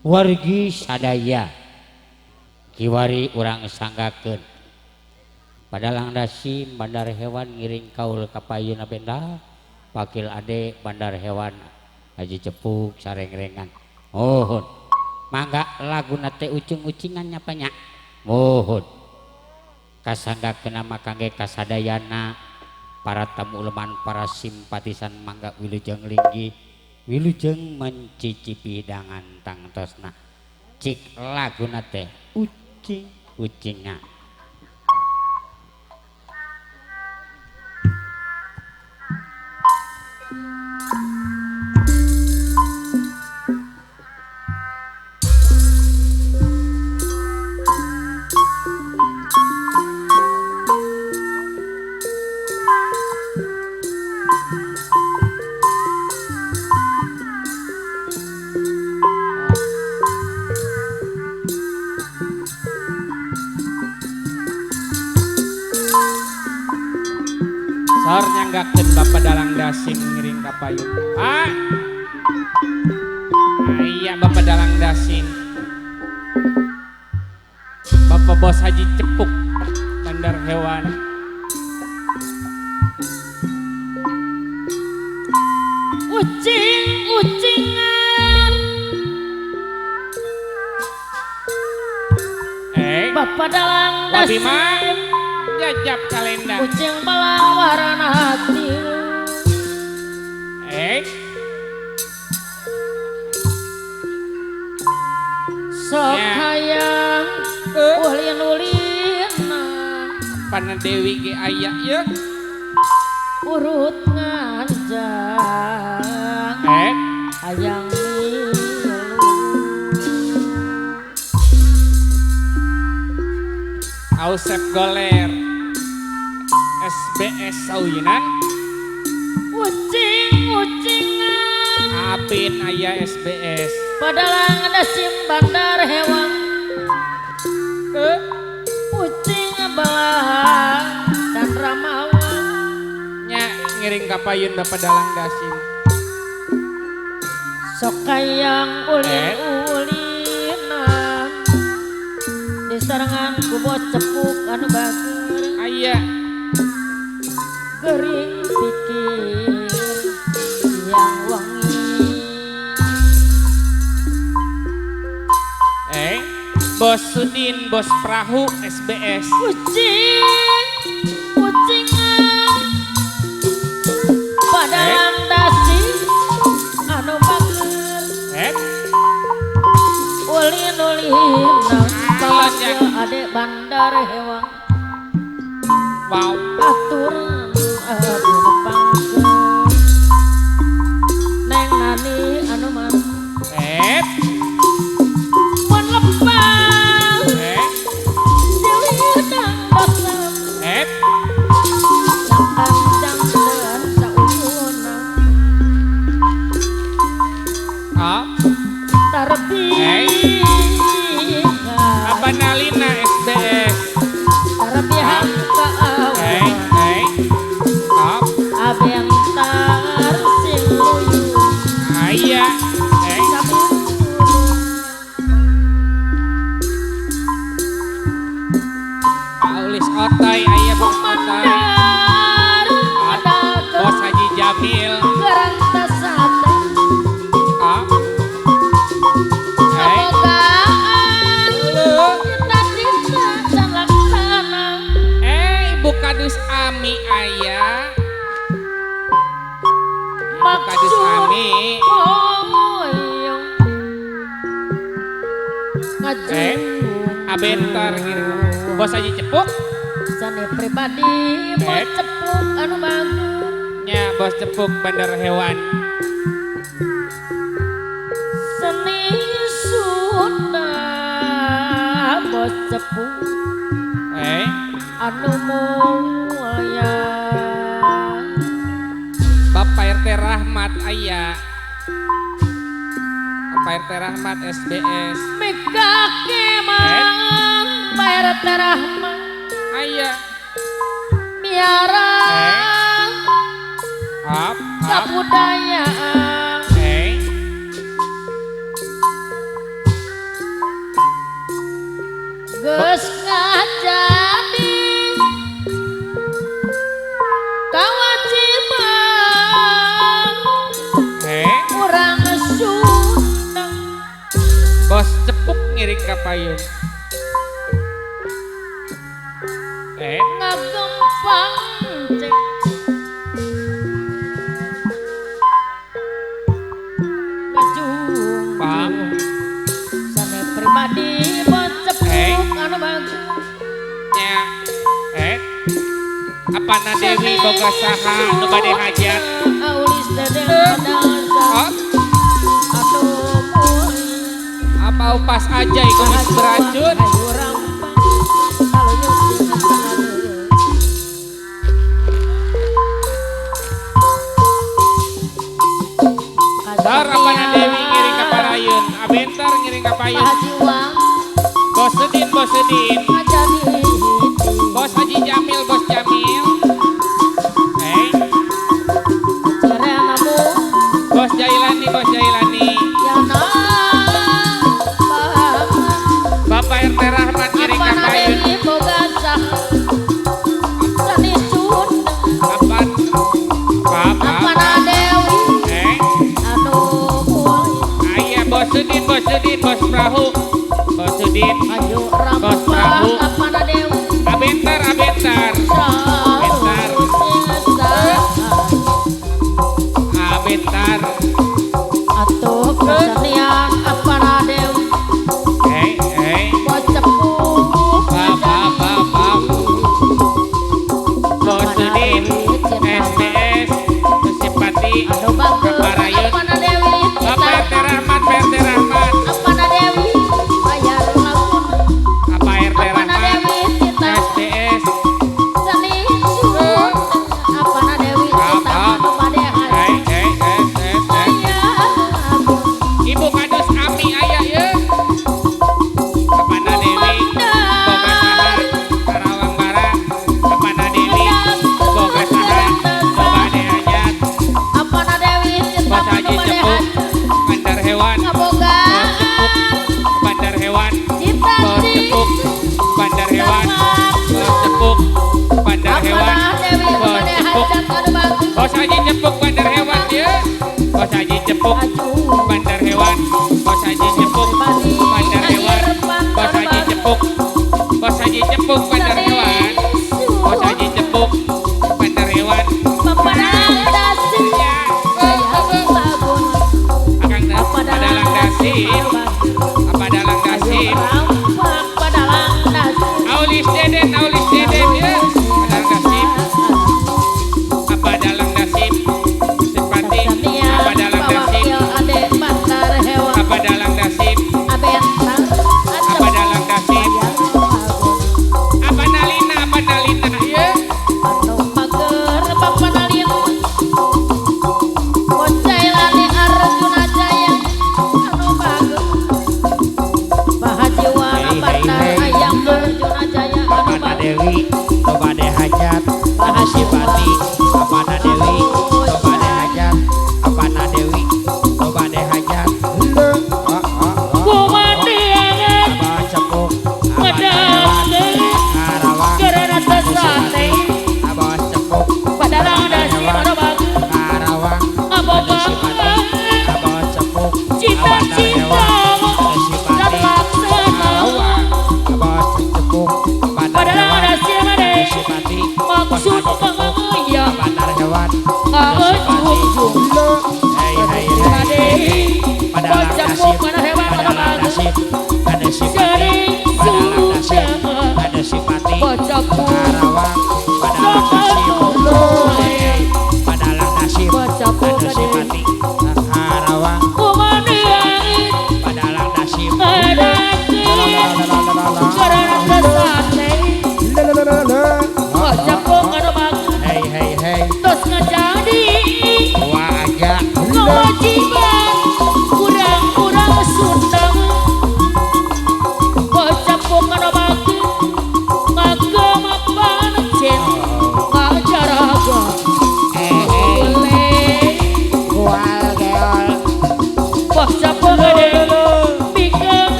wargi sadaya kiwari urang sanggakeun padalang dasim bandar hewan ngiring kaul ka payuna benda pakil ade bandar hewan Haji Cepuk sareng-rengan mohon mangga laguna teh ucing-ucingan nyapanya mohon kasanggakeun nama kangge kasadayana para tamu leman para simpatisan mangga wilujeng linggi wilujeng mencicipi hidangan tangtosna cik laguna teh ucing-ucingan. Sor nyanggakeun Bapak Dalang Dasim ngiring ka payun. Pak. Iya Bapak Dalang Dasim. Bapak Bos Haji Cepuk bandar hewan. Ucing-ucingan Bapak Dalang Dasim Wabima jajab kalenda. Ucing belang warna hati sok Ya. hayang ulin-ulina Pana Dewi ge aya ye. urut nganjang hayang milu Ausep Goler SBS Sauyinan ucing-ucingan Apin aya SBS Padalang Dasim bandar hewan ucing belang dan ramawan nya ngiring ka payun Bapak Dalang Dasim sok hayang ulin-ulina disarengan ku bos cepuk anu bager aya gering pikir yang wangi Bos Sudin Bos Perahu SBS ucing-ucingan Padalang Dasim anu bager ulin-ulina bahagia adek bandar hewan wow atur adu nepangkeun neng nani anu man mun lepang dewi udang basam jangkan sauyuna tarbih Abanalina SBS tarbihan ka awan abentar sing luyu aya Aulis Otai aya Bos Otai Bos Haji Jamil Ibu Kadus Ami aya Kadus Ami Abentar gitu Bos Haji Cepuk sane pribadi bos cepuk anu bagus nya Bos Cepuk bandar hewan seni sudah bos cepuk anu mulia Bapak RT Rahmat aya Bapak RT Rahmat SBS Mega kemang bayar terahmat aya miara kebudayaan Bos cepuk ngiring kapayun. ngagempang cek ngajung Pang. sane pribadi bos cepuk anu bagus Nya. Apana Dewi boga saha nu bade hajat? aulis dede padasa Oh, aduh boy apa upas aja iku geus beracun? ayo rampang kalau nyuci Dar apana Dewi ngiring kaparayun, abentar ngiring kapayun. Haji Wang Bos Sedin, Bos Sedin. aja di Bos Haji Jamil, Bos Jamil. cerenamu Bos Jailani, Bos Jailani. ya nang Bapak RT Rahmat ngiring apana kapayun. Dewi boga sah sani sun Kapan? Bapak. apana Dewi anu boy Ayah Bos Sedin, Bos Sedin, Bos Perahu. Bos Sedin. ayo Bos Prabu. rampang apana Dewi Abentar, abentar. Bentar. Abentar. atuh kesenian apana Dewi bos cepuk Bapak. Bos Sedin. SDS. Simpati. anu bagus Kaparayun. apana Dewi Bapak RT Rahmat, Pak RT Rahmat. apana Dewi bayar lagun Apa RT apana Rahmat. Dewi kita SDS. seni sun apana Dewi kita anu bade haji bayar lagun Ibu kadus kami ayah ya. Kepada Dewi boga saha Karawang Barat. Kepada Dewi boga saha coba hajat. apana Dewi kita Bos Haji anu bade Cepuk haji Bandar Hewan. ngaboga Bos Cepuk Bandar Hewan. kita Bos Cepuk Bandar Hewan. Bos Cepuk Bandar Hewan. apana Dewi anu Bos bade Cepuk. hajat anu bagus Bos Haji Cepuk Bandar Hewan ya. Bos Haji Cepuk Bandar Hewan. Bos Haji Cepuk Bandar Hewan. Bos Haji Cepuk. Bos Haji Cepuk Bandar Hewan. Bos Haji Cepuk Bandar Hewan. Paparandasi Ya. Jaya Babon Akang padalang dasip. Padalang dasip. Rampak padalang nasi Aulis Deden ya. Padalang dasip. Padalang dasip. Simpati. Kesenian Padalang dasip. Pawakil Ade Bandar Hewan Padalang dasip. Abentang Padalang dasip. Nalina ya. Anu mager papanalin Bocailani Arjuna Jaya Anu bagus Bahajiwana Bandar Ayam Arjuna Jaya Anu Apana bagus Dewi Tobade hajat Ada Simpati. Apana Dewi Tobade hajat. Apana Dewi Tobade hajat. Kumandiangan Abah Cepuk. Apana Padang Hewan. Karawang. Gerana Sesate Abah Cepuk. Padalang Dasi Anu bagus Karawang. Abo Ada Simpati. bangga Abah Cepuk. Cita-cita Ada Simpati. Dan laksana Karawang. Abah Cepuk. Padalang Dasi Made Simpati. Maksud pengaya Bandar Hewan. Ngajung Hai Ade Padalang Bocapuk nasib. Mana hewan Anu Padalang bagus nasib. Ada Simpati. Sering Padalang nasib. sudah Ada Simpati. Bocapuk Karawang. Padalang nasib. Hai Padalang nasib. Bocapuk Ada Simpati. Karawang. Kumandiangin Padalang nasib. Adakit Gerana Sesate Bocapuk Anu bagus Hei Terus ngejadi Wah aja Kewajiban Kurang-kurang sun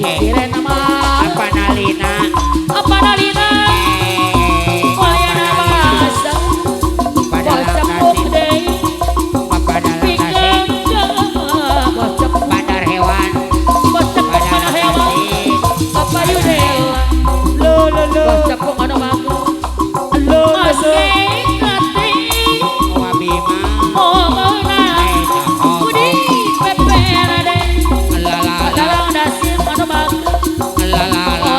Kira nama apa nalina apa nalina wayana basa bocah pugde apa dalam nasi pikir bocah bandar hewan bocah pada hewan apa yudela bocah pung anu bagus maske kate wabima oh menang budi peperade lalala dalang dasir anu bagus lalala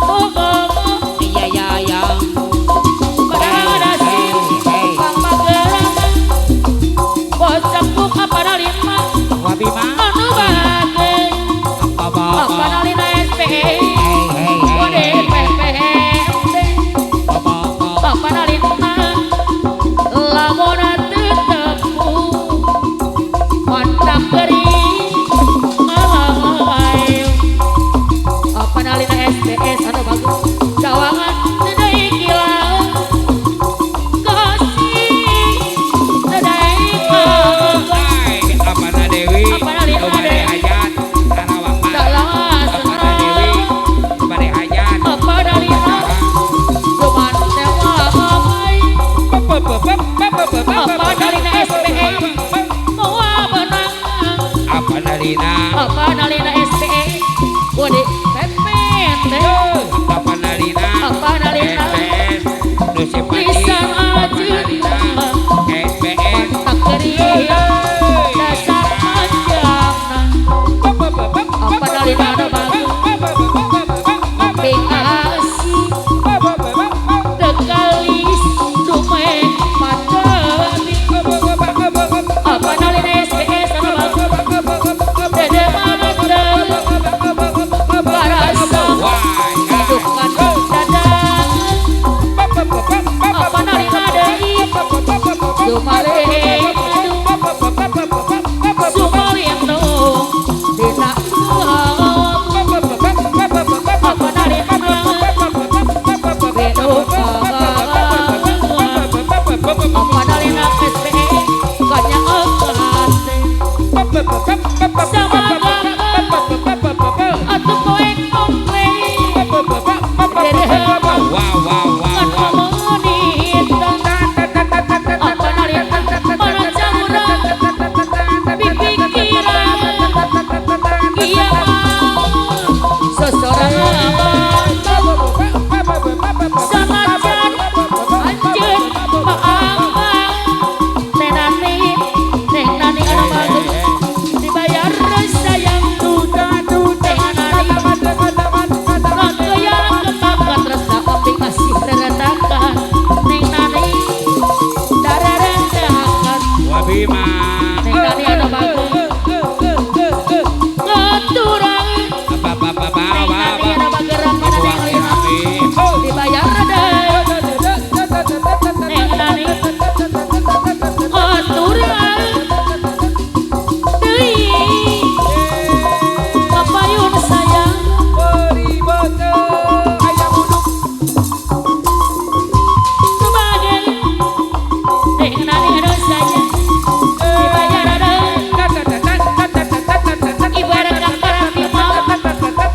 oh iya ya ya dalang dasir pang magelang bocah pung apa nalima wabima anu bagus apa apa nalina SPE hey Ode PPMD apa Papa nalina lamona tetepu mantap gering malayo apa nalina SPS anu bagus cawangan tedai kilau kasih tedai Apana Dewi Apana Lina Bade Dewi. Hajat Sarawak Pak dalam Apana Dewi Bade Hajat apa nalina cuman sewa mamai apa nalina SPE mau benang Apana Lina apa nalina SPE Bode pepet Apana Lina apa nalina SPS Nusipati lisan Apana aja Lina SPS tak kering dasar panjang apa nalina ada bagus ngopi asih tekalis dumeng matabi apa nalina SPS ada bagus dede mata barasa hidupkan dadang apa nalina deui Sumale Sumale yang no dina apa nalina bedo apa nalina SPE kanya okate sama atuh poek komplain dede heuh Wow kan omonit apa nalina mana camurang pipikiran iya mah seseorang sanajan anjeun maambang nenani neng nani anu bagus dibayar sayang duda neng nani ngagayang kepakat rasa opi kasih reretakan neng nani dareretakan Wabima neng nani anu bagus ngaturang neng nani anu bagerak mana neng lina dibayar deh neng nani ngaturang deui papayun sayang sebagai neng nani anu sayang dibayar deh ibarat kakak timau ngaturang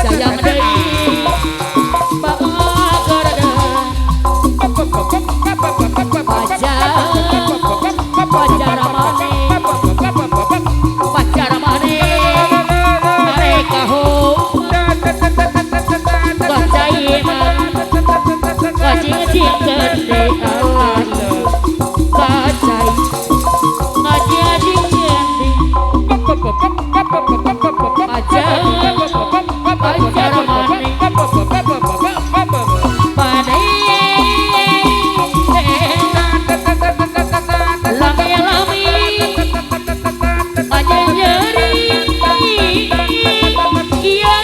sayang deui bagar deh pacar mane pacar mane mereka ho gacai mah gacing gede awan gacai ngajing gede pacar mane pada lami-lami aja nyeri iya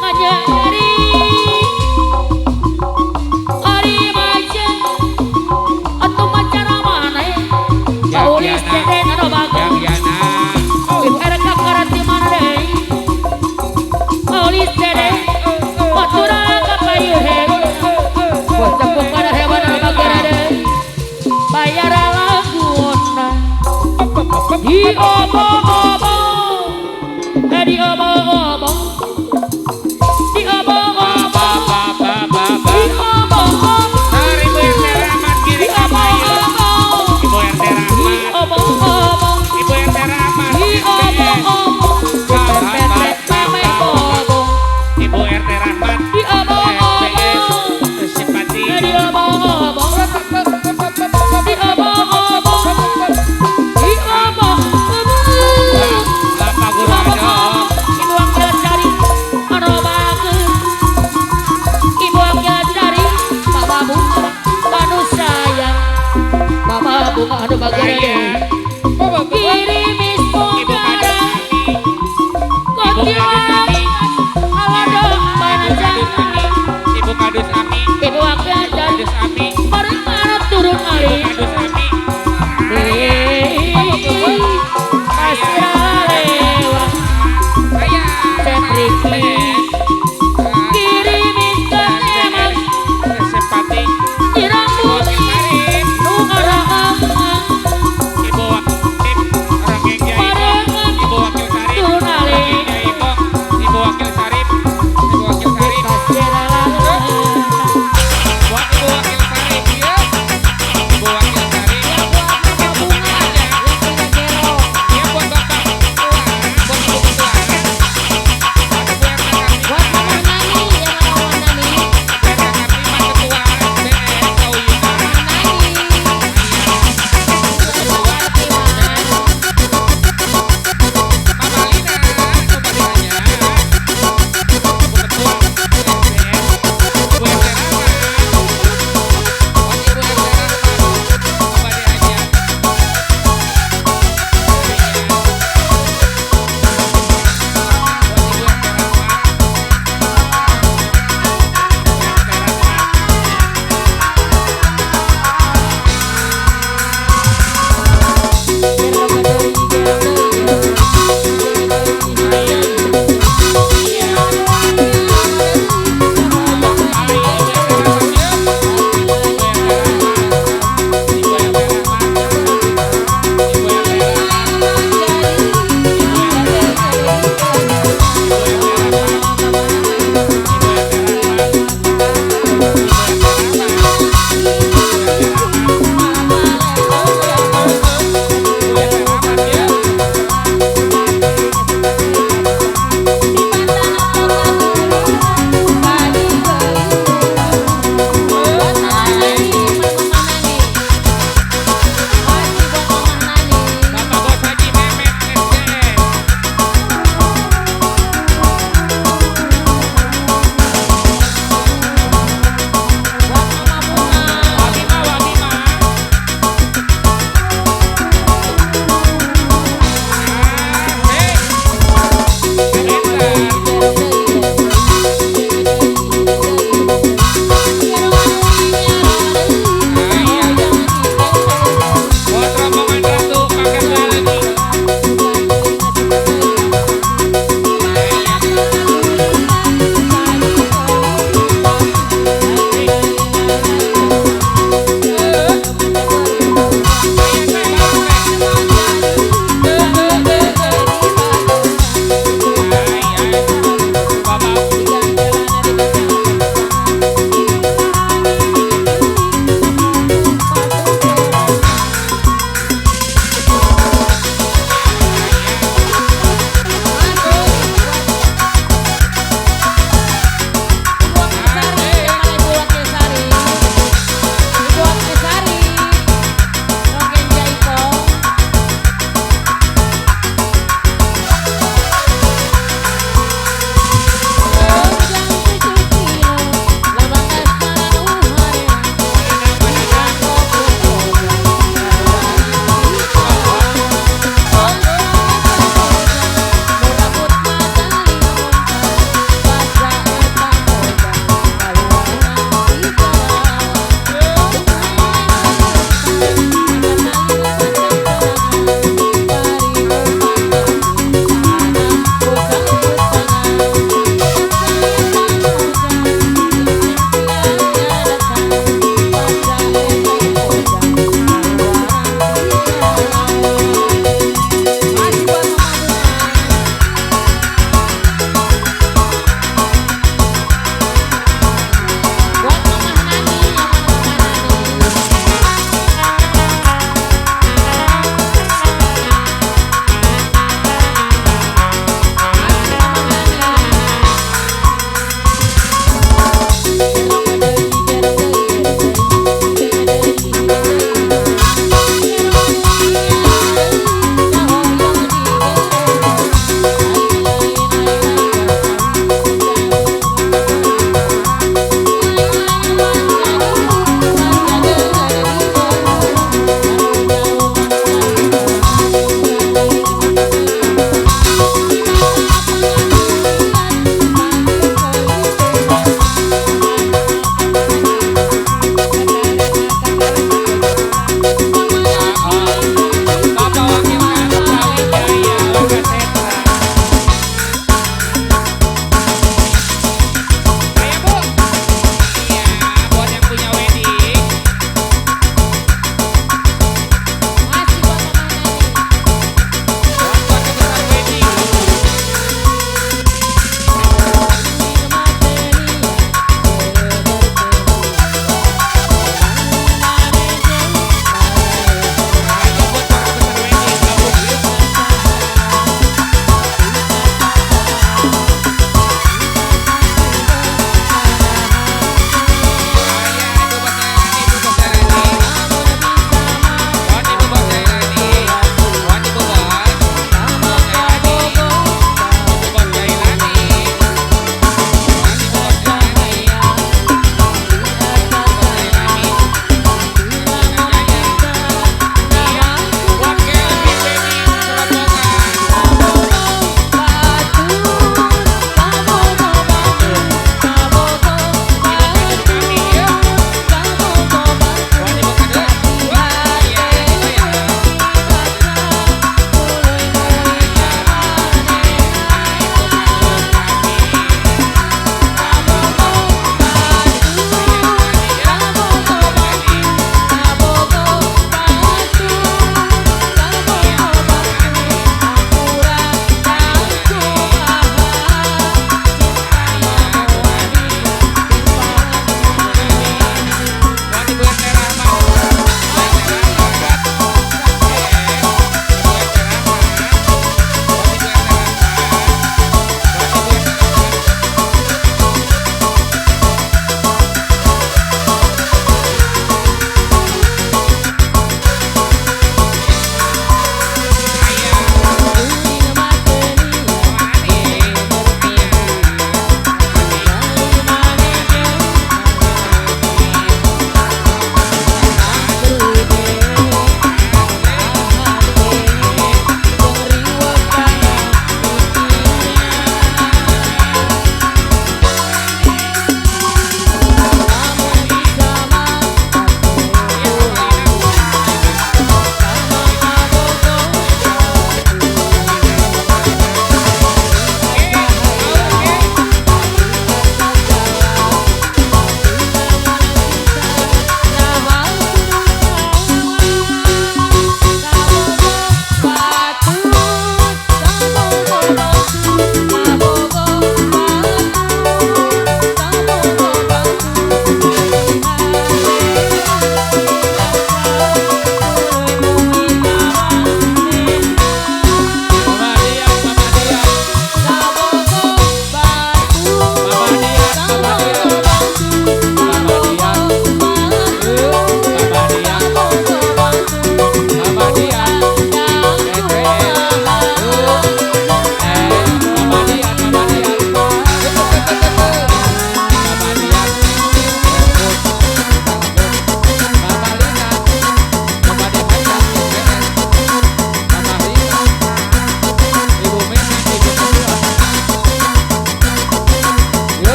ngajari ari maja atuh macara mana paulis dede anu bagus Yana ibu ereka karanti mana deh paulis dede batura kapayu he bocah pada hewan anu bagus deh bayar laguna hi obo-obo bagara Raya. Oh bagus. kirimis Ibu pungkara kadus Ami. Ibu kadus Ami. alado Ibu kadus panjang Ami. Ibu kadus Ami. ibu akan dan Kadus Ami. bareng marah turun Ibu ali kadus Ami. kasih lewat Raya. Setriki. kirimis ke emas Resepati. di rambut Wakil Karim. nu arah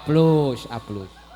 A plus, A plus.